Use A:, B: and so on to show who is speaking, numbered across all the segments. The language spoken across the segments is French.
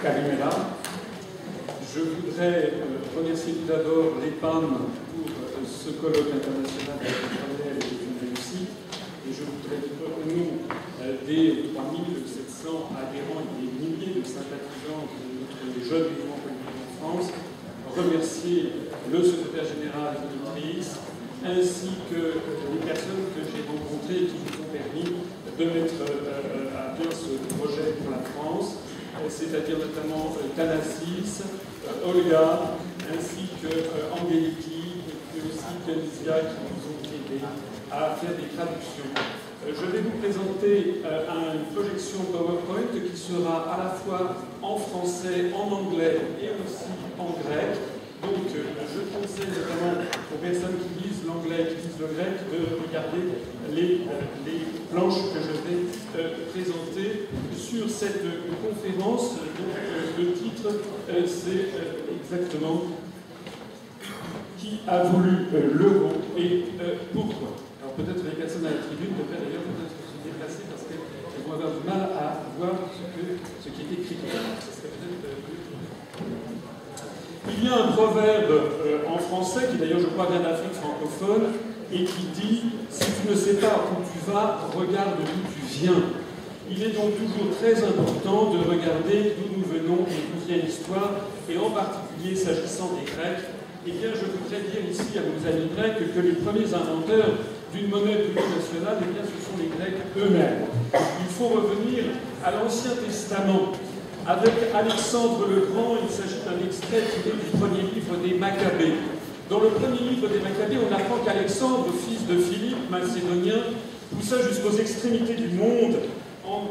A: Kalimera. Je voudrais remercier tout d'abord l'EPAM pour ce colloque international avec une réussite. Et je voudrais, au nom des 3700 adhérents et des milliers de sympathisants de notre jeune mouvement politique en France, remercier le secrétaire général Dimitris, ainsi que les personnes que j'ai rencontrées et qui nous ont permis de mettre à bien ce projet pour la France, c'est-à-dire notamment Thanasis, Olga, ainsi que Angeliki, et puis aussi Kenisia, qui nous ont aidés à faire des traductions. Je vais vous présenter une projection PowerPoint qui sera à la fois en français, en anglais et aussi en grec. Donc, je conseille notamment aux personnes qui lisent l'anglais, qui lisent le grec, de regarder les planches que je vais présenter sur cette conférence. Donc, le titre, c'est exactement Qui a voulu l'euro et pourquoi. Alors, peut-être les personnes à la tribune devraient d'ailleurs peut-être se déplacer parce qu'elles vont avoir du mal à voir ce qui est écrit. Ça serait peut-être Il y a un proverbe en français, qui d'ailleurs je crois vient d'Afrique francophone, et qui dit « Si tu ne sais pas où tu vas, regarde d'où tu viens ». Il est donc toujours très important de regarder d'où nous venons et d'où vient l'histoire, et en particulier s'agissant des Grecs. Eh bien, je voudrais dire ici à vos amis grecs que les premiers inventeurs d'une monnaie plurinationale, eh bien, ce sont les Grecs eux-mêmes. Il faut revenir à l'Ancien Testament. Avec Alexandre le Grand, il s'agit d'un extrait tiré du premier livre des Maccabées. Dans le premier livre des Maccabées, on apprend qu'Alexandre, fils de Philippe, macédonien, poussa jusqu'aux extrémités du monde en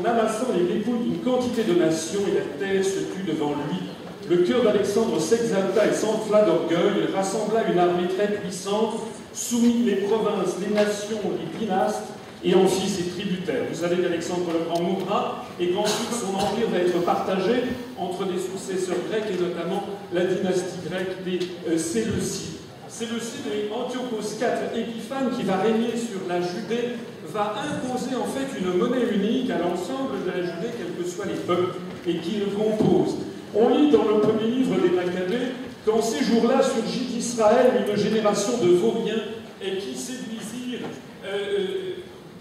A: amassant les dépôts d'une quantité de nations, et la terre se tut devant lui. Le cœur d'Alexandre s'exalta et s'enfla d'orgueil. Il rassembla une armée très puissante, soumit les provinces, les nations, les dynastes, et en fit ses tributaires. Vous savez qu'Alexandre le Grand mourra et qu'ensuite son empire va être partagé entre des successeurs grecs et notamment la dynastie grecque des Séleucides. Séleucides et Antiochos IV Épiphane, qui va régner sur la Judée, va imposer en fait une monnaie unique à l'ensemble de la Judée, quels que soient les peuples et qui le composent. On lit dans le premier livre des Maccabées qu'en ces jours-là surgit d'Israël une génération de vauriens et qui séduisirent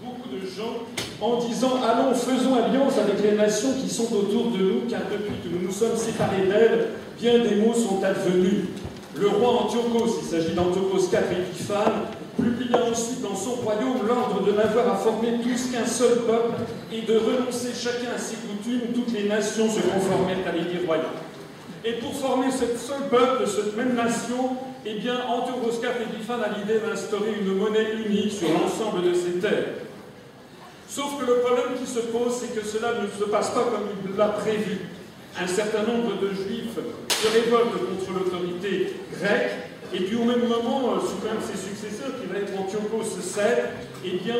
A: beaucoup de gens en disant « Allons, faisons alliance avec les nations qui sont autour de nous, car depuis que nous nous sommes séparés d'elles, bien des maux sont advenus. » Le roi Antiochos, il s'agit d'Antiochos IV Épiphane, publia ensuite dans son royaume l'ordre de n'avoir à former tous qu'un seul peuple et de renoncer chacun à ses coutumes. Toutes les nations se conformèrent à l'édit royal. Et pour former ce seul peuple, cette même nation, eh bien, Antiochos IV Épiphane a l'idée d'instaurer une monnaie unique sur l'ensemble de ses terres. Sauf que le problème qui se pose, c'est que cela ne se passe pas comme il l'a prévu. Un certain nombre de Juifs se révoltent contre l'autorité grecque, et puis au même moment, sous un de ses successeurs, qui va être Antiochos VII, eh bien,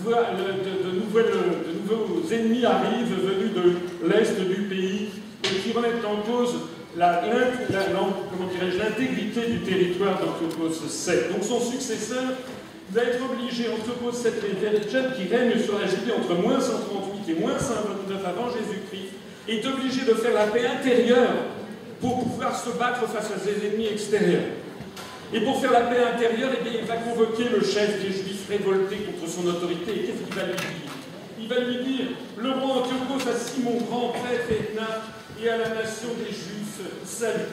A: de nouveaux ennemis arrivent venus de l'est du pays et qui remettent en cause l'intégrité du territoire d'Antiochos VII. Donc son successeur va être obligé, Antiochos VII, qui règne sur la Judée entre moins 138 et moins 129 avant Jésus-Christ, est obligé de faire la paix intérieure pour pouvoir se battre face à ses ennemis extérieurs. Et pour faire la paix intérieure, eh bien, il va convoquer le chef des Juifs révoltés contre son autorité. Et qu'est-ce qu'il va lui dire? Il va lui dire « Le roi Antiochos a si mon grand prêtre Ethna et à la nation des Juifs, salut.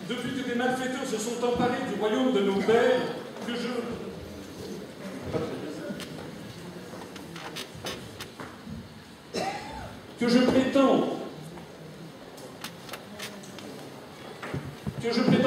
A: Depuis que des malfaiteurs se sont emparés du royaume de nos pères, que je prétends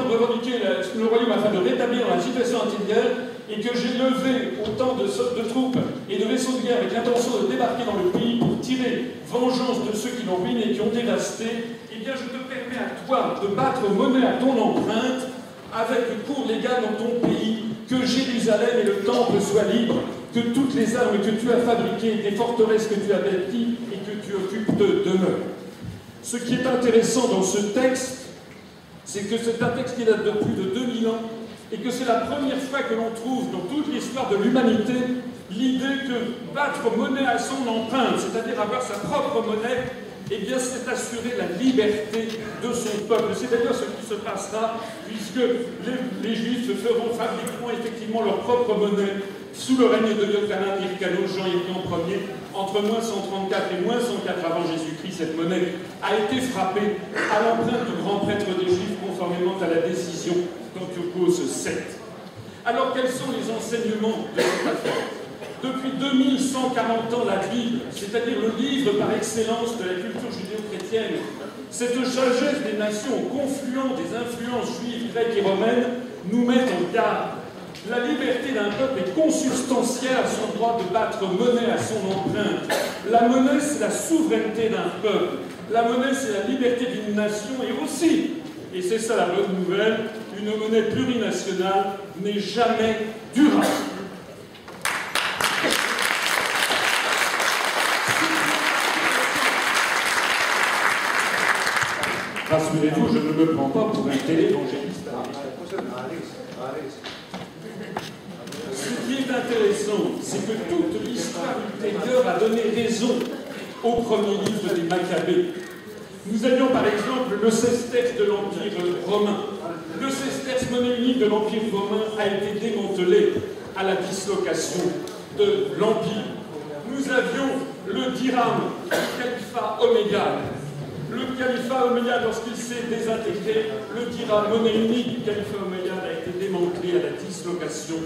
A: revendiquer le royaume afin de rétablir la situation antérieure et que j'ai levé autant de troupes et de vaisseaux de guerre avec l'intention de débarquer dans le pays pour tirer vengeance de ceux qui l'ont ruiné et qui ont dévasté, eh bien je te permets à toi de battre monnaie à ton empreinte avec cours légal dans ton pays, que Jérusalem et le temple soient libres, que toutes les armes que tu as fabriquées, des forteresses que tu as bâties et que tu occupes demeurent. Ce qui est intéressant dans ce texte, c'est que c'est un texte qui date de plus de 2000 ans et que c'est la première fois que l'on trouve dans toute l'histoire de l'humanité l'idée que battre monnaie à son empreinte, c'est-à-dire avoir sa propre monnaie, eh bien c'est assurer la liberté de son peuple. C'est d'ailleurs ce qui se passera, puisque les Juifs fabriqueront effectivement leur propre monnaie sous le règne de Yochanan Hyrcanos, Jean-Yves Ier, entre moins 134 et moins 104 avant Jésus-Christ. Cette monnaie a été frappée à l'empreinte du grand prêtre des Juifs, conformément à la décision d'Antiochos VII. Alors, quels sont les enseignements de cette affaire? Depuis 2140 ans, la Bible, c'est-à-dire le livre par excellence de la culture judéo-chrétienne, cette sagesse des nations au confluent des influences juives, grecques et romaines, nous met en garde. La liberté d'un peuple est consubstantielle à son droit de battre monnaie à son empreinte. La monnaie, c'est la souveraineté d'un peuple. La monnaie, c'est la liberté d'une nation et aussi, et c'est ça la bonne nouvelle, une monnaie plurinationale n'est jamais durable. Rassurez-vous, je ne me prends pas pour un télévangéliste. Ce qui est intéressant, c'est que toute l'histoire ultérieure a donné raison au premier livre des Maccabées. Nous avions par exemple le sesterce de l'Empire romain. Le sesterce, monnaie unique de l'Empire romain, a été démantelé à la dislocation de l'Empire. Nous avions le dirham, le califat omeyyade. Le califat omeyyade, lorsqu'il s'est désintégré, le dirham, monnaie unique du califat omeyyade, a été démantelé à la dislocation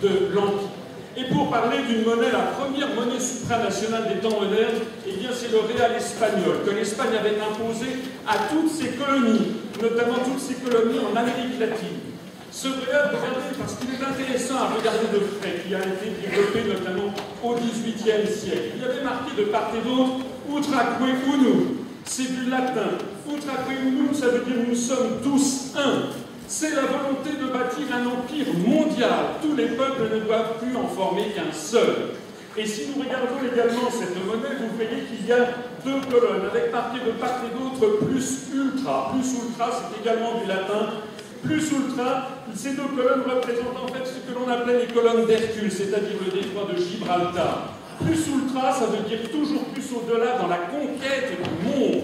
A: de l'Empire. Et pour parler d'une monnaie, la première monnaie supranationale des temps modernes, eh bien c'est le réal espagnol, que l'Espagne avait imposé à toutes ses colonies, notamment toutes ses colonies en Amérique latine. Ce réal, regardez, parce qu'il est intéressant à regarder de près, qui a été développé notamment au XVIIIe siècle. Il y avait marqué de part et d'autre « Utraque unum ». C'est du latin. Utraque unum, ça veut dire « nous sommes tous un ». C'est la volonté de bâtir un empire mondial. Tous les peuples ne doivent plus en former qu'un seul. Et si nous regardons également cette monnaie, vous voyez qu'il y a deux colonnes, avec marqué de part et d'autre plus ultra. Plus ultra, c'est également du latin. Plus ultra, ces deux colonnes représentent en fait ce que l'on appelait les colonnes d'Hercule, c'est-à-dire le détroit de Gibraltar. Plus ultra, ça veut dire toujours plus au-delà dans la conquête du monde.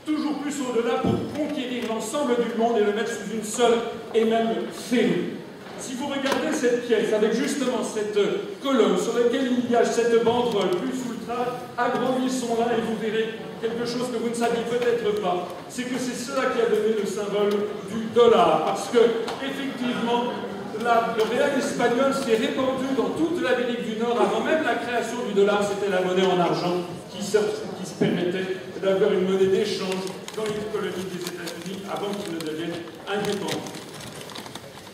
A: Toujours plus au-delà pour conquérir l'ensemble du monde et le mettre sous une seule et même férule. Si vous regardez cette pièce avec justement cette colonne sur laquelle il y a cette banderole plus ultra, agrandissons-la et vous verrez quelque chose que vous ne saviez peut-être pas. C'est que c'est cela qui a donné le symbole du dollar. Parce que, effectivement, le réal espagnol s'est répandu dans toute l'Amérique du Nord. Avant même la création du dollar, c'était la monnaie en argent qui se permettait d'avoir une monnaie d'échange dans les colonies des États-Unis avant qu'ils ne deviennent indépendants.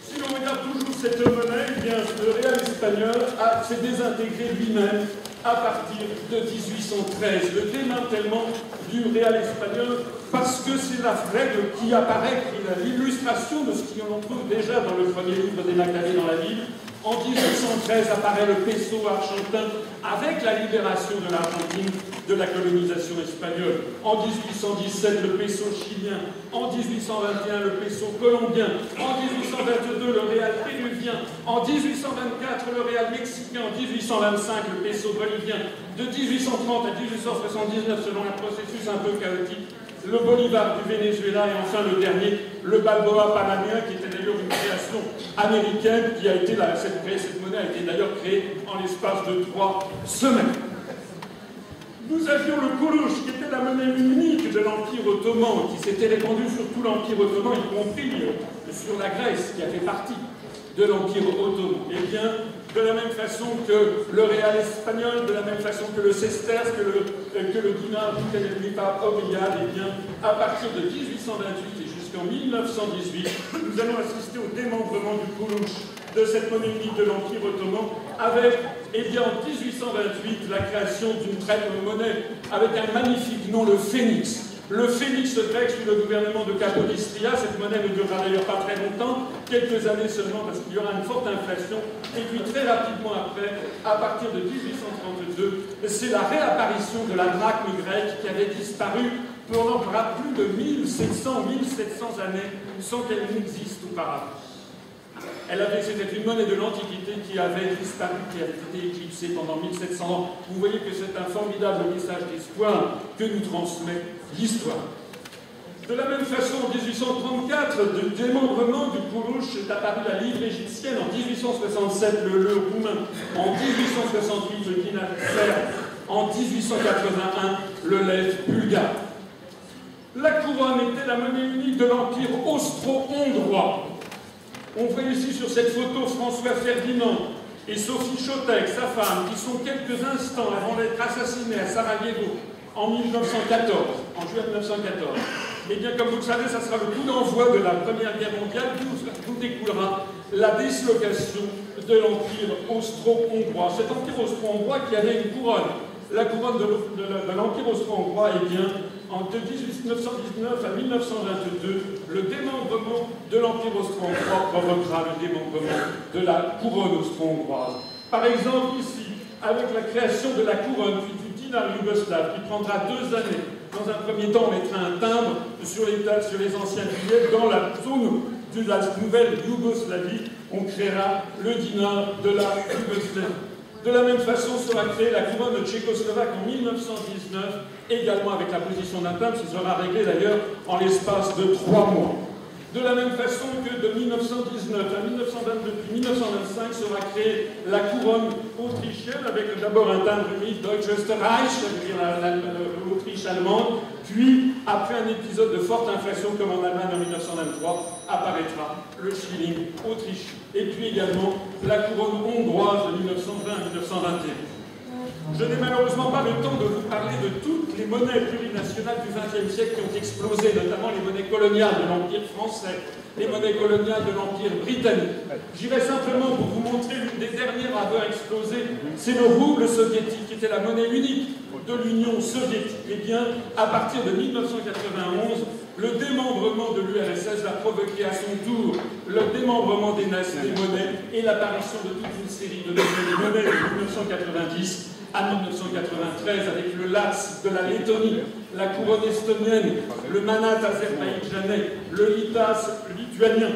A: Si l'on regarde toujours cette monnaie, eh bien, le réal espagnol s'est désintégré lui-même à partir de 1813. Le démantèlement du réal espagnol, parce que c'est la règle qui apparaît, qui est l'illustration de ce qu'on trouve déjà dans le premier livre des Maccabées dans la Bible. En 1813 apparaît le peso argentin avec la libération de l'Argentine de la colonisation espagnole. En 1817, le peso chilien. En 1821, le peso colombien. En 1822, le réal péruvien. En 1824, le réal mexicain. En 1825, le peso bolivien. De 1830 à 1879, selon un processus un peu chaotique, le bolivar du Venezuela et enfin le dernier, le balboa panaméen, qui était d'ailleurs une création américaine, qui a été cette monnaie a été d'ailleurs créée en l'espace de 3 semaines. Nous avions le koulouch, qui était la monnaie unique de l'Empire ottoman, qui s'était répandue sur tout l'Empire ottoman, y compris sur la Grèce, qui a fait partie de l'Empire ottoman. Eh bien, de la même façon que le réal espagnol, de la même façon que le sesterce, que le dinar du califat omeyyade, eh bien, à partir de 1828 et jusqu'en 1918, nous allons assister au démembrement du koulouch, de cette monnaie unique de l'Empire ottoman, avec, eh bien, en 1828, la création d'une très monnaie avec un magnifique nom, le phénix. Le phénix grec sous le gouvernement de Capodistria. Cette monnaie ne durera d'ailleurs pas très longtemps, quelques années seulement, parce qu'il y aura une forte inflation. Et puis très rapidement après, à partir de 1832, c'est la réapparition de la drachme grecque qui avait disparu pendant plus de 1700 années sans qu'elle n'existe auparavant. C'était une monnaie de l'Antiquité qui avait disparu, qui avait été éclipsée pendant 1700 ans. Vous voyez que c'est un formidable message d'espoir que nous transmet l'histoire. De la même façon, en 1834, du démembrement du Kourouch est apparu la livre égyptienne, en 1867 le roumain, en 1868 le dinar serbe, en 1881 le lève bulgare. La couronne était la monnaie unique de l'Empire austro-hongrois. On voit ici sur cette photo François Ferdinand et Sophie Chotek, sa femme, qui sont quelques instants avant d'être assassinés à Sarajevo en 1914, en juin 1914. Eh bien, comme vous le savez, ça sera le coup d'envoi de la Première Guerre mondiale, d'où découlera la dislocation de l'Empire austro-hongrois. Cet Empire austro-hongrois qui avait une couronne. La couronne de l'Empire austro-hongrois, eh bien, de 1919 à 1922, le démembrement de l'Empire austro-hongrois provoquera le démembrement de la couronne austro-hongroise. Par exemple, ici, avec la création de la couronne du dinar yougoslave, qui prendra 2 années. Dans un premier temps, on mettra un timbre sur les anciens billets. Dans la zone de la nouvelle Yougoslavie, on créera le dinar de la Yougoslavie. De la même façon sera créée la couronne tchécoslovaque en 1919, également avec la position d'un timbre, ce sera réglé d'ailleurs en l'espace de 3 mois. De la même façon que de 1919 à 1922 puis 1925 sera créée la couronne autrichienne avec d'abord un timbre unique Deutsches Reich, c'est-à-dire l'Autriche allemande, puis après un épisode de forte inflation comme en Allemagne en 1923, apparaîtra le shilling autrichien. Et puis également la couronne hongroise de 1920 à 1921. Je n'ai malheureusement pas le temps de vous parler de toutes les monnaies plurinationales du XXe siècle qui ont explosé, notamment les monnaies coloniales de l'Empire français, les monnaies coloniales de l'Empire britannique. J'irai simplement pour vous montrer l'une des dernières à avoir explosé, c'est le rouble soviétique, qui était la monnaie unique de l'Union soviétique. Eh bien, à partir de 1991, le démembrement de l'URSS a provoqué à son tour le démembrement des monnaies et l'apparition de toute une série de nouvelles monnaies de 1990 à 1993 avec le LATS de la Lettonie, la couronne estonienne, le manat azerbaïdjanais, le litas lituanien,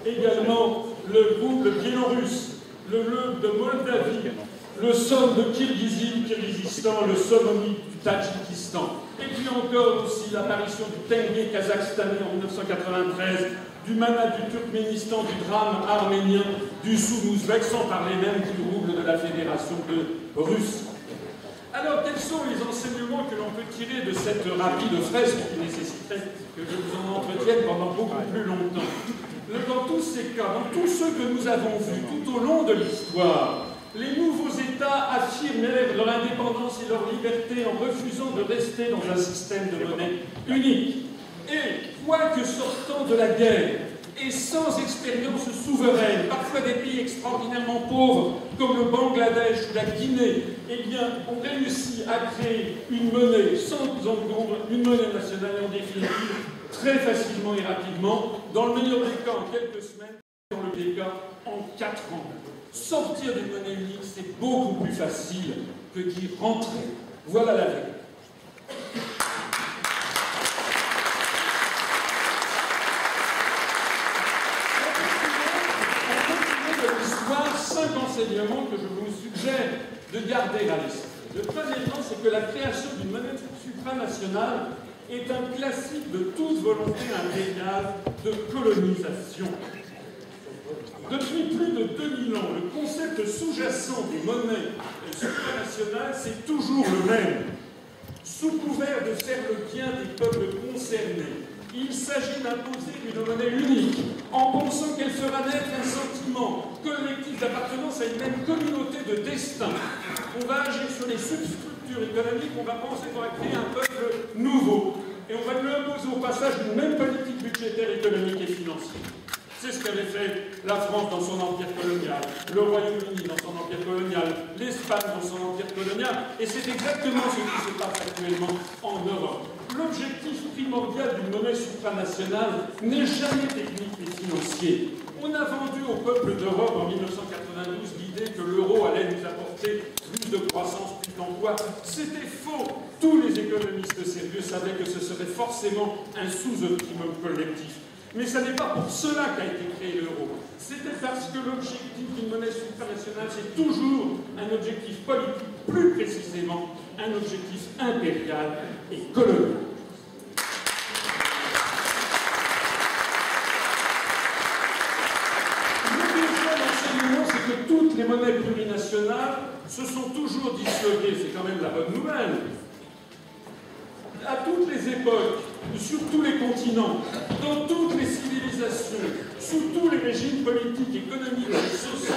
A: également le rouble biélorusse, le leu de Moldavie, le som de Kirghizistan, le somomi du Tadjikistan. Et puis encore aussi l'apparition du tenge kazakhstanais en 1993, du manat du Turkménistan, du drame arménien, du soum-ouzbek, sans parler même du rouble de la Fédération de Russie. Alors, quels sont les enseignements que l'on peut tirer de cette rapide fresque qui nécessiterait que je vous en entretienne pendant beaucoup plus longtemps? Dans tous ces cas, dans tous ceux que nous avons vus tout au long de l'histoire, les nouveaux États affirment leur indépendance et leur liberté en refusant de rester dans un système de monnaie unique. Et, quoique sortant de la guerre, et sans expérience souveraine, parfois des pays extraordinairement pauvres, comme le Bangladesh ou la Guinée, eh bien, ont réussi à créer une monnaie sans encombre, une monnaie nationale en définitive, très facilement et rapidement, dans le meilleur des cas en quelques semaines, dans le pire des cas en 4 ans. Sortir d'une monnaie unique, c'est beaucoup plus facile que d'y rentrer. Voilà la vérité. Enseignements que je vous suggère de garder à l'esprit. Le premièrement, c'est que la création d'une monnaie supranationale est un classique de toute volonté impériale de colonisation. Depuis plus de 2000 ans, le concept sous-jacent des monnaies supranationales, c'est toujours le même. Sous couvert de faire le bien des peuples concernés, il s'agit d'imposer une monnaie unique, en pensant qu'elle fera naître un sentiment collectif d'appartenance à une même communauté de destin. On va agir sur les substructures économiques, on va penser qu'on va créer un peuple nouveau, et on va lui imposer au passage une même politique budgétaire, économique et financière. C'est ce qu'avait fait la France dans son empire colonial, le Royaume-Uni dans son empire colonial, l'Espagne dans son empire colonial, et c'est exactement ce qui se passe actuellement en Europe. L'objectif primordial d'une monnaie supranationale n'est jamais technique et financier. On a vendu au peuple d'Europe en 1992 l'idée que l'euro allait nous apporter plus de croissance, plus d'emploi. C'était faux. Tous les économistes sérieux savaient que ce serait forcément un sous-optimum collectif. Mais ce n'est pas pour cela qu'a été créé l'euro. C'était parce que l'objectif d'une monnaie supranationale, c'est toujours un objectif politique, plus précisément un objectif impérial et colonial. se sont toujours disloqués, c'est quand même la bonne nouvelle. À toutes les époques, sur tous les continents, dans toutes les civilisations, sous tous les régimes politiques, économiques et sociaux,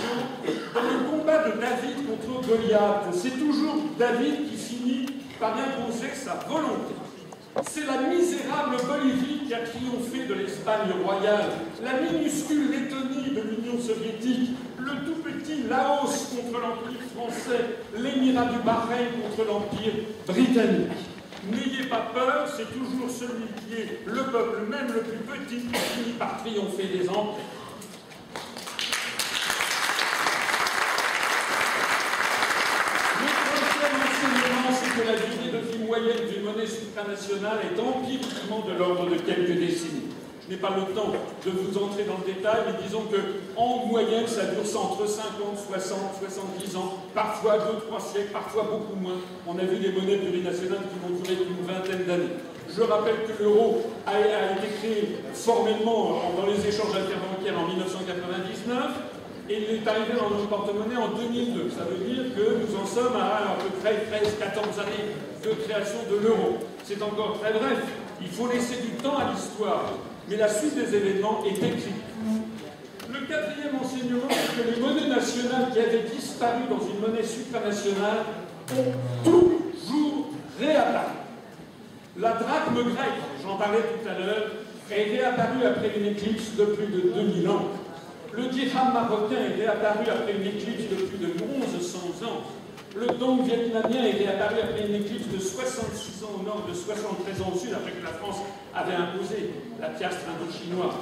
A: dans le combat de David contre Goliath, c'est toujours David qui finit par imposer sa volonté. C'est la misérable Bolivie qui a triomphé de l'Espagne royale, la minuscule Lettonie de l'Union soviétique, le tout petit Laos contre l'Empire français, l'Émirat du Bahreïn contre l'Empire britannique. N'ayez pas peur, c'est toujours celui qui est le peuple, même le plus petit, qui finit par triompher des empires. Le troisième enseignement, c'est que la durée de vie moyenne d'une monnaie supranationale est empiriquement de l'ordre de quelques décennies. Je n'ai pas le temps de vous entrer dans le détail, mais disons qu'en moyenne, ça dure entre 50, 60, 70 ans, parfois 2-3 siècles, parfois beaucoup moins. On a vu des monnaies plurinationales qui vont durer une vingtaine d'années. Je rappelle que l'euro a été créé formellement dans les échanges interbancaires en 1999 et il est arrivé dans notre porte-monnaie en 2002. Ça veut dire que nous en sommes à peu près 13-14 années de création de l'euro. C'est encore très bref. Il faut laisser du temps à l'histoire. Mais la suite des événements est écrite. Le quatrième enseignement, c'est que les monnaies nationales qui avaient disparu dans une monnaie supranationale ont toujours réapparu. La drachme grecque, j'en parlais tout à l'heure, est réapparue après une éclipse de plus de 2000 ans. Le dirham marocain est réapparu après une éclipse de plus de 1100 ans. Le dong vietnamien est réapparu après une éclipse de 66 ans au nord, de 73 ans au sud, après que la France avait imposé la piastre indo-chinoise.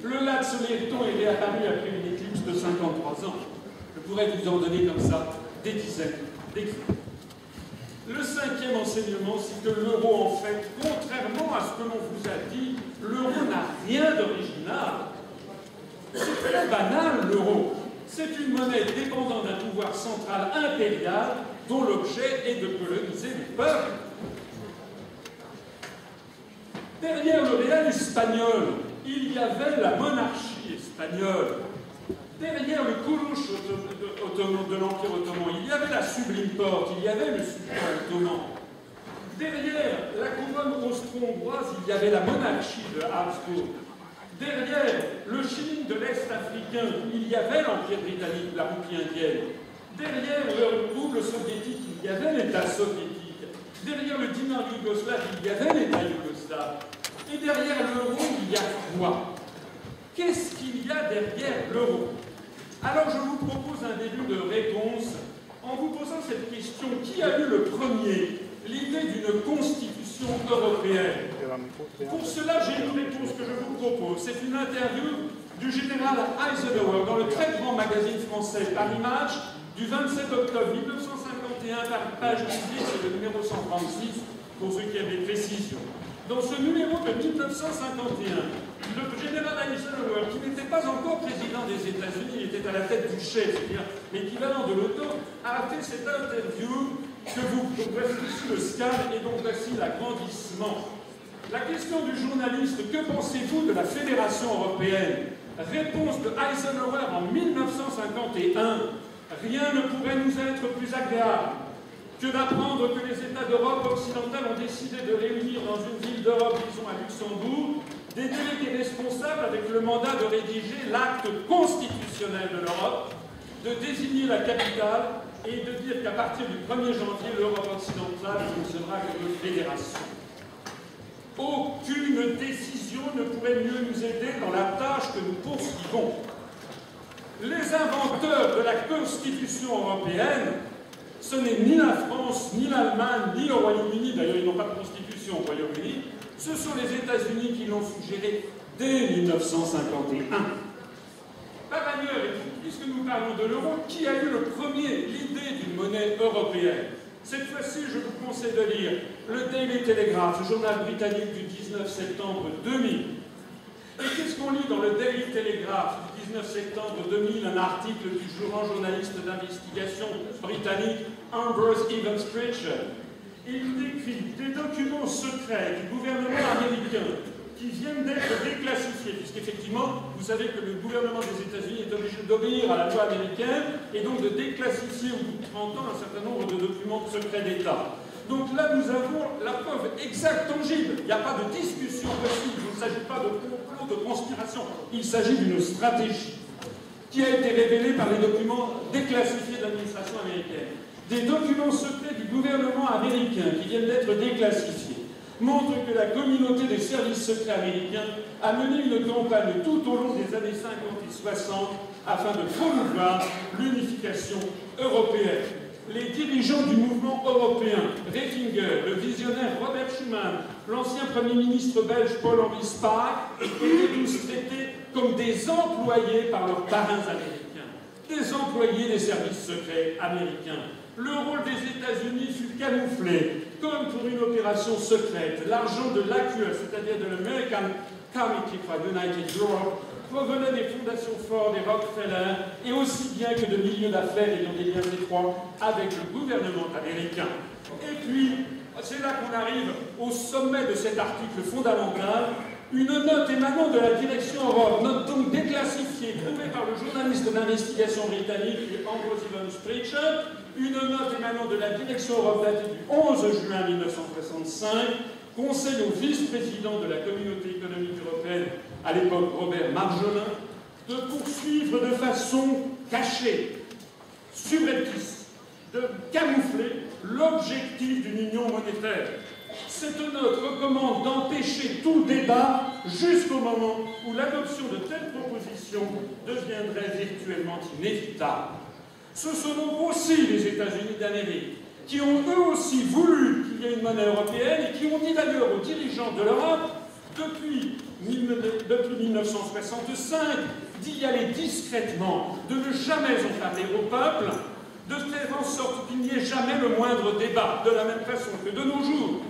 A: Le lac Soleilton est réapparu après une éclipse de 53 ans. Je pourrais vous en donner comme ça des dizaines d'exemples. Le cinquième enseignement, c'est que l'euro, en fait, contrairement à ce que l'on vous a dit, l'euro n'a rien d'original. C'est très banal, l'euro. C'est une monnaie dépendant d'un pouvoir central impérial dont l'objet est de coloniser les peuples. Derrière le réel espagnol, il y avait la monarchie espagnole. Derrière le koulouche de l'Empire ottoman, il y avait la Sublime Porte, il y avait le sultan ottoman. Derrière la couronne austro-hongroise, il y avait la monarchie de Habsbourg. Derrière le Chine de l'Est africain, il y avait l'Empire britannique, la roupie indienne. Derrière le rouble soviétique, il y avait l'État soviétique. Derrière le dinar yougoslave, il y avait l'État yougoslave. Et derrière l'euro, il y a quoi? Qu'est-ce qu'il y a derrière l'euro? Alors je vous propose un début de réponse en vous posant cette question. Qui a eu le premier l'idée d'une constitution européenne? Pour cela, j'ai une réponse que je vous propose. C'est une interview du général Eisenhower dans le très grand magazine français Paris Match du 27 octobre 1951, page 18, c'est le numéro 136, pour ceux qui avaient des précisions. Dans ce numéro de 1951, le général Eisenhower, qui n'était pas encore président des États-Unis, il était à la tête du chef, c'est-à-dire l'équivalent de l'auto, a fait cette interview que vous voici ici le scan, et donc voici l'agrandissement. La question du journaliste, que pensez-vous de la Fédération européenne? Réponse de Eisenhower en 1951, rien ne pourrait nous être plus agréable que d'apprendre que les États d'Europe occidentale ont décidé de réunir dans une ville d'Europe, disons à Luxembourg, des délégués responsables avec le mandat de rédiger l'acte constitutionnel de l'Europe, de désigner la capitale et de dire qu'à partir du 1er janvier, l'Europe occidentale ne sera que de fédération. Aucune décision ne pourrait mieux nous aider dans la tâche que nous poursuivons. Les inventeurs de la Constitution européenne, ce n'est ni la France, ni l'Allemagne, ni le Royaume-Uni, d'ailleurs ils n'ont pas de constitution au Royaume-Uni, ce sont les États-Unis qui l'ont suggéré dès 1951. Par ailleurs, puisque nous parlons de l'euro, qui a eu le premier l'idée d'une monnaie européenne? Cette fois-ci, je vous conseille de lire le Daily Telegraph, le journal britannique du 19 septembre 2000. Et qu'est-ce qu'on lit dans le Daily Telegraph du 19 septembre 2000? Un article du journaliste d'investigation britannique Ambrose Evans Pritchard. Il décrit des documents secrets du gouvernement américain qui viennent d'être déclassifiés, puisqu'effectivement, vous savez que le gouvernement des États-Unis est obligé d'obéir à la loi américaine et donc de déclassifier au bout de 30 ans un certain nombre de documents secrets d'État. Donc là, nous avons la preuve exacte, tangible. Il n'y a pas de discussion possible, il ne s'agit pas de complot, de conspiration, il s'agit d'une stratégie qui a été révélée par les documents déclassifiés de l'administration américaine. Des documents secrets du gouvernement américain qui viennent d'être déclassifiés montre que la communauté des services secrets américains a mené une campagne tout au long des années 50 et 60 afin de promouvoir l'unification européenne. Les dirigeants du mouvement européen, Ratzinger, le visionnaire Robert Schuman, l'ancien Premier ministre belge Paul-Henri Spaak, étaient tous traités comme des employés par leurs parrains américains, des employés des services secrets américains. Le rôle des États-Unis fut camouflé, comme pour une opération secrète. L'argent de l'AQE, c'est-à-dire de l'American Committee for United Europe, provenait des fondations Ford et Rockefeller, et aussi bien que de milieux d'affaires ayant des liens étroits avec le gouvernement américain. Et puis, c'est là qu'on arrive au sommet de cet article fondamental, une note émanant de la direction Europe, note donc déclassifiée, trouvée par le journaliste d'investigation britannique Ambrose Evans Pritchard, une note émanant de la direction Europe datée du 11 juin 1965, conseille au vice-président de la Communauté économique européenne, à l'époque Robert Marjolin, de poursuivre de façon cachée, subreptice, de camoufler l'objectif d'une union monétaire. Cette note recommande d'empêcher tout débat jusqu'au moment où l'adoption de telles propositions deviendrait virtuellement inévitable. Ce sont donc aussi les États-Unis d'Amérique qui ont eux aussi voulu qu'il y ait une monnaie européenne et qui ont dit d'ailleurs aux dirigeants de l'Europe, depuis 1965, d'y aller discrètement, de ne jamais en parler au peuple, de faire en sorte qu'il n'y ait jamais le moindre débat, de la même façon que de nos jours.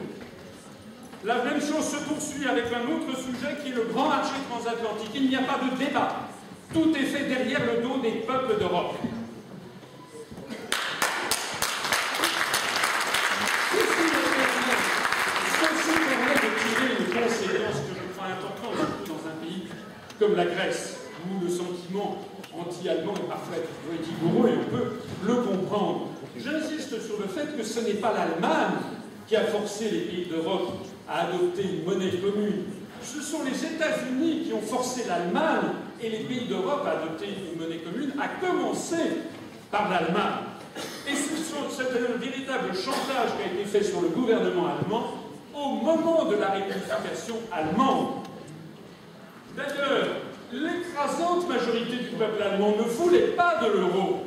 A: La même chose se poursuit avec un autre sujet qui est le grand marché transatlantique. Il n'y a pas de débat. Tout est fait derrière le dos des peuples d'Europe. Ceci permet de tirer une conséquence que je crois importante, surtout dans un pays comme la Grèce, où le sentiment anti-allemand est parfois vigoureux et on peut le comprendre. J'insiste sur le fait que ce n'est pas l'Allemagne qui a forcé les pays d'Europe à adopter une monnaie commune. Ce sont les États-Unis qui ont forcé l'Allemagne et les pays d'Europe à adopter une monnaie commune, à commencer par l'Allemagne. Et c'est un véritable chantage qui a été fait sur le gouvernement allemand au moment de la réunification allemande. D'ailleurs, l'écrasante majorité du peuple allemand ne voulait pas de l'euro.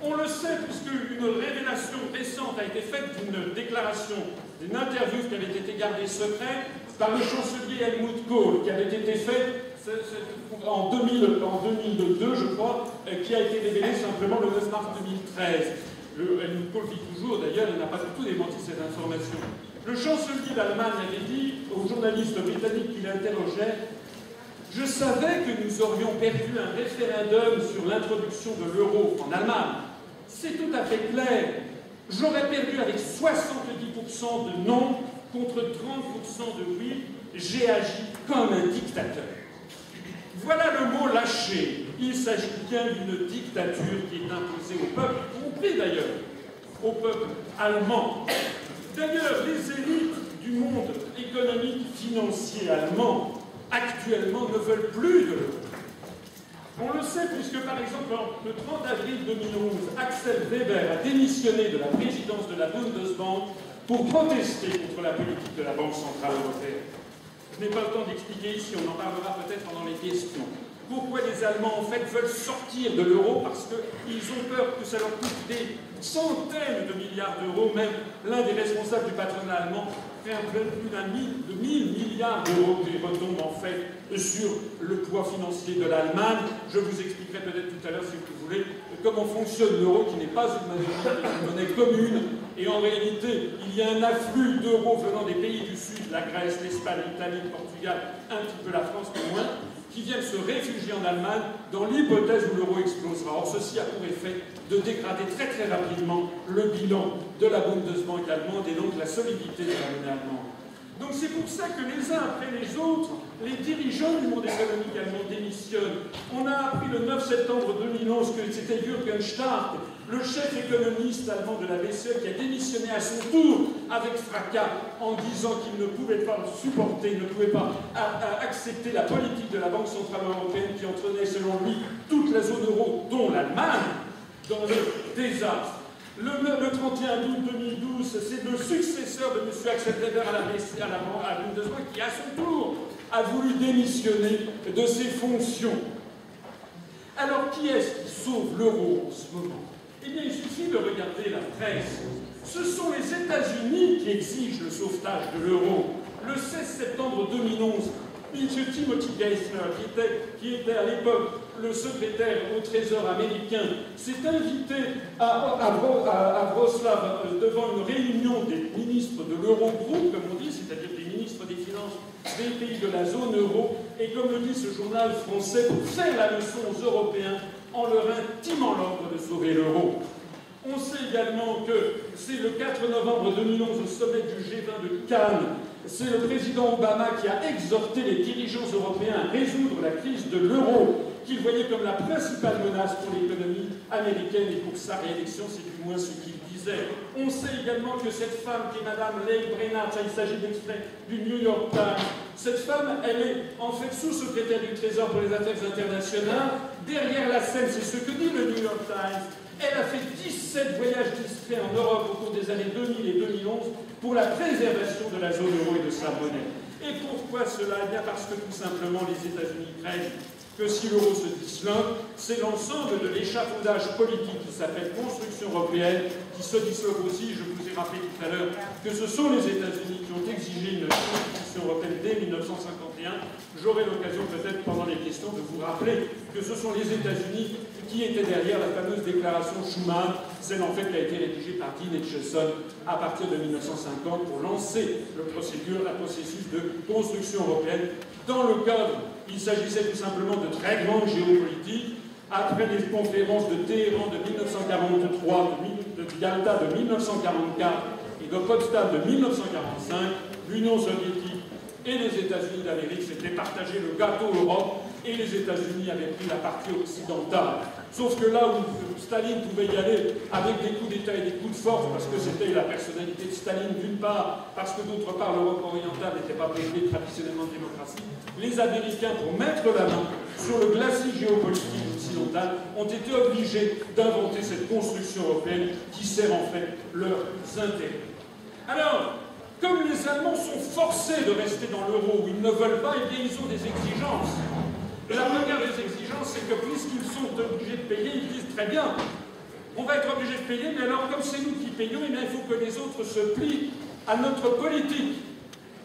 A: On le sait puisque une révélation récente a été faite d'une déclaration, d'une interview qui avait été gardée secrète par le chancelier Helmut Kohl, qui avait été faite en 2002, je crois, qui a été révélée simplement le 9 mars 2013. Helmut Kohl vit toujours, d'ailleurs, il n'a pas du tout démenti cette information. Le chancelier d'Allemagne avait dit aux journalistes britanniques qui l'interrogeaient: je savais que nous aurions perdu un référendum sur l'introduction de l'euro en Allemagne. C'est tout à fait clair. J'aurais perdu avec 70% de non contre 30% de oui. J'ai agi comme un dictateur. Voilà le mot lâché. Il s'agit bien d'une dictature qui est imposée au peuple, y compris d'ailleurs au peuple allemand. D'ailleurs, les élites du monde économique financier allemand actuellement ne veulent plus de l'euro. On le sait puisque, par exemple, le 30 avril 2011, Axel Weber a démissionné de la présidence de la Bundesbank pour protester contre la politique de la Banque centrale européenne. Je n'ai pas le temps d'expliquer ici, on en parlera peut-être pendant les questions. Pourquoi les Allemands, en fait, veulent sortir de l'euro? Parce qu'ils ont peur que ça leur coûte des centaines de milliards d'euros. Même l'un des responsables du patronat allemand fait un peu plus de 1000 milliards d'euros qui retombent en fait sur le poids financier de l'Allemagne. Je vous expliquerai peut-être tout à l'heure, si vous voulez, comment fonctionne l'euro, qui n'est pas une monnaie commune. Et en réalité, il y a un afflux d'euros venant des pays du Sud, la Grèce, l'Espagne, l'Italie, le Portugal, un petit peu la France, mais moins, qui viennent se réfugier en Allemagne dans l'hypothèse où l'euro explosera. Or, ceci a pour effet de dégrader très très rapidement le bilan de la Bundesbank allemande et donc la solidité de la monnaie allemande. Donc c'est pour ça que les uns après les autres, les dirigeants du monde économique allemand démissionnent. On a appris le 9 septembre 2011 que c'était Jürgen Stark, le chef économiste allemand de la BCE, qui a démissionné à son tour avec fracas en disant qu'il ne pouvait pas supporter, ne pouvait pas accepter la politique de la Banque Centrale Européenne qui entraînait selon lui toute la zone euro, dont l'Allemagne, dans le désastre. Le 31 août 2012, c'est le successeur de M. Axel Weber à la Bundesbank qui, à son tour, a voulu démissionner de ses fonctions. Alors, qui est-ce qui sauve l'euro en ce moment? Eh bien, il suffit de regarder la presse. Ce sont les États-Unis qui exigent le sauvetage de l'euro. Le 16 septembre 2011, M. Timothy Geithner, qui était à l'époque le secrétaire au Trésor américain, s'est invité à Wrocław devant une réunion des ministres de l'Eurogroupe, comme on dit, c'est-à-dire des ministres des Finances des pays de la zone euro, et comme le dit ce journal français, pour faire la leçon aux Européens en leur intimant l'ordre de sauver l'euro. On sait également que c'est le 4 novembre 2011 au sommet du G20 de Cannes. C'est le président Obama qui a exhorté les dirigeants européens à résoudre la crise de l'euro, qu'il voyait comme la principale menace pour l'économie américaine et pour sa réélection, c'est du moins ce qu'il disait. On sait également que cette femme, qui est Madame Leigh Brainard, il s'agit d'extrait du New York Times, cette femme, elle est en fait sous-secrétaire du Trésor pour les affaires internationales. Derrière la scène, c'est ce que dit le New York Times. Elle a fait 17 voyages discrets en Europe au cours des années 2000 et 2011 pour la préservation de la zone euro et de sa monnaie. Et pourquoi cela? Eh bien parce que tout simplement les États-Unis craignent que si l'euro se disloque, c'est l'ensemble de l'échafaudage politique qui s'appelle construction européenne qui se disloque aussi. Je vous ai rappelé tout à l'heure que ce sont les États-Unis qui ont exigé une constitution européenne dès 1951. J'aurai l'occasion peut-être pendant les questions de vous rappeler que ce sont les États-Unis qui étaient derrière la fameuse déclaration Schuman, celle en fait qui a été rédigée par Dean Acheson à partir de 1950 pour lancer la processus de construction européenne. Dans le cadre, il s'agissait tout simplement de très grandes géopolitiques. Après les conférences de Téhéran de 1943, de Yalta de 1944 et de Potsdam de 1945, l'Union soviétique et les États-Unis d'Amérique s'étaient partagé le gâteau Europe et les États-Unis avaient pris la partie occidentale. Sauf que là où Staline pouvait y aller avec des coups d'État et des coups de force, parce que c'était la personnalité de Staline d'une part, parce que d'autre part l'Europe orientale n'était pas peuplée traditionnellement de démocratie, les Américains, pour mettre la main sur le glacis géopolitique occidental, ont été obligés d'inventer cette construction européenne qui sert en fait leurs intérêts. Alors, comme les Allemands sont forcés de rester dans l'euro où ils ne veulent pas, eh bien ils ont des exigences. La première des exigences, c'est que puisqu'ils sont obligés de payer, ils disent très bien, on va être obligés de payer, mais alors comme c'est nous qui payons, eh bien, il faut que les autres se plient à notre politique.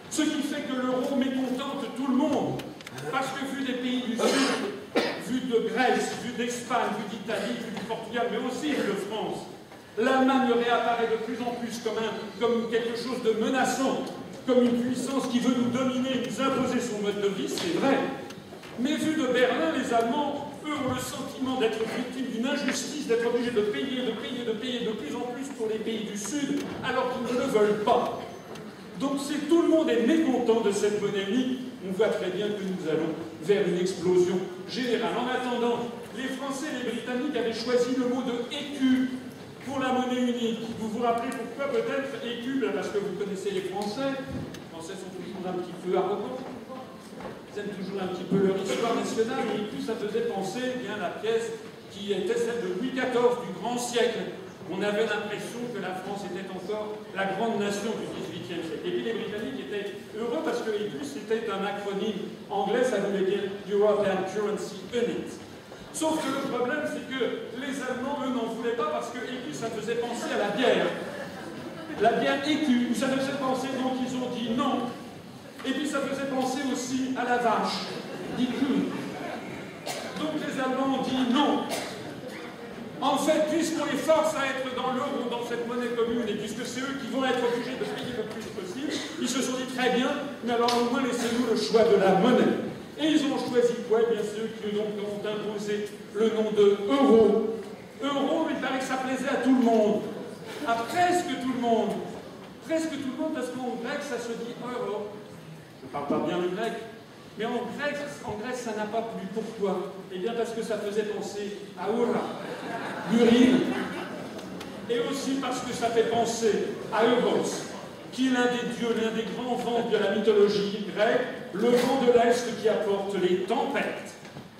A: Ce qui fait que l'euro mécontente tout le monde. Parce que vu des pays du Sud, vu de Grèce, vu d'Espagne, vu d'Italie, vu du Portugal, mais aussi vu de France, l'Allemagne réapparaît de plus en plus comme quelque chose de menaçant, comme une puissance qui veut nous dominer, nous imposer son mode de vie, c'est vrai. Mais vu de Berlin, les Allemands, eux, ont le sentiment d'être victimes d'une injustice, d'être obligés de payer de plus en plus pour les pays du Sud, alors qu'ils ne le veulent pas. Donc tout le monde est mécontent de cette monnaie unique. On voit très bien que nous allons vers une explosion générale. En attendant, les Français et les Britanniques avaient choisi le mot de écu pour la monnaie unique. Vous vous rappelez pourquoi peut-être écu? Parce que vous connaissez les Français. Les Français sont toujours un petit peu arrogants. Ils aiment toujours un petit peu leur histoire nationale, et puis ça faisait penser bien la pièce qui était celle de Louis XIV du grand siècle. On avait l'impression que la France était encore la grande nation du XVIIIe siècle. Et puis les Britanniques étaient heureux parce que ECU c'était un acronyme anglais, ça voulait dire European Currency Unit. Sauf que le problème, c'est que les Allemands, eux, n'en voulaient pas parce que ECU, ça faisait penser à la bière. La bière ECU, ça faisait penser, donc ils ont dit non. Et puis ça faisait penser aussi à la vache, dit Kuhn. Donc les Allemands ont dit non. En fait, puisqu'on les force à être dans l'euro, dans cette monnaie commune, et puisque c'est eux qui vont être obligés de payer le plus possible, ils se sont dit très bien, mais alors au moins laissez-nous le choix de la monnaie. Et ils ont choisi quoi? Eh bien ceux qui donc ont imposé le nom de euro. Euro, il paraît que ça plaisait à tout le monde, à presque tout le monde. Presque tout le monde, parce qu'en grec, ça se dit euro. Je ne parle pas bien le grec, mais en grec, ça n'a pas plu. Pourquoi? Eh bien, parce que ça faisait penser à Aura, l'urine, et aussi parce que ça fait penser à Euros, qui est l'un des dieux, l'un des grands vents de la mythologie grecque, le vent de l'Est qui apporte les tempêtes.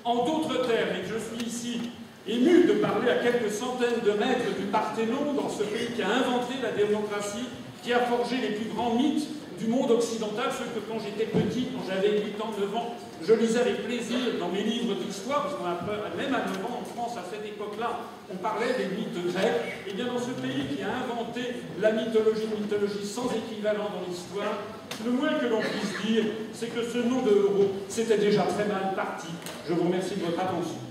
A: En d'autres termes, et je suis ici ému de parler à quelques centaines de mètres du Parthénon, dans ce pays qui a inventé la démocratie, qui a forgé les plus grands mythes du monde occidental, ceux que quand j'étais petit, quand j'avais 8 ans, 9 ans, je lisais avec plaisir dans mes livres d'histoire, parce qu'on a même à 9 ans en France, à cette époque-là, on parlait des mythes grecs. Et bien dans ce pays qui a inventé la mythologie, une mythologie sans équivalent dans l'histoire, le moins que l'on puisse dire, c'est que ce nom de Euro, c'était déjà très mal parti. Je vous remercie de votre attention.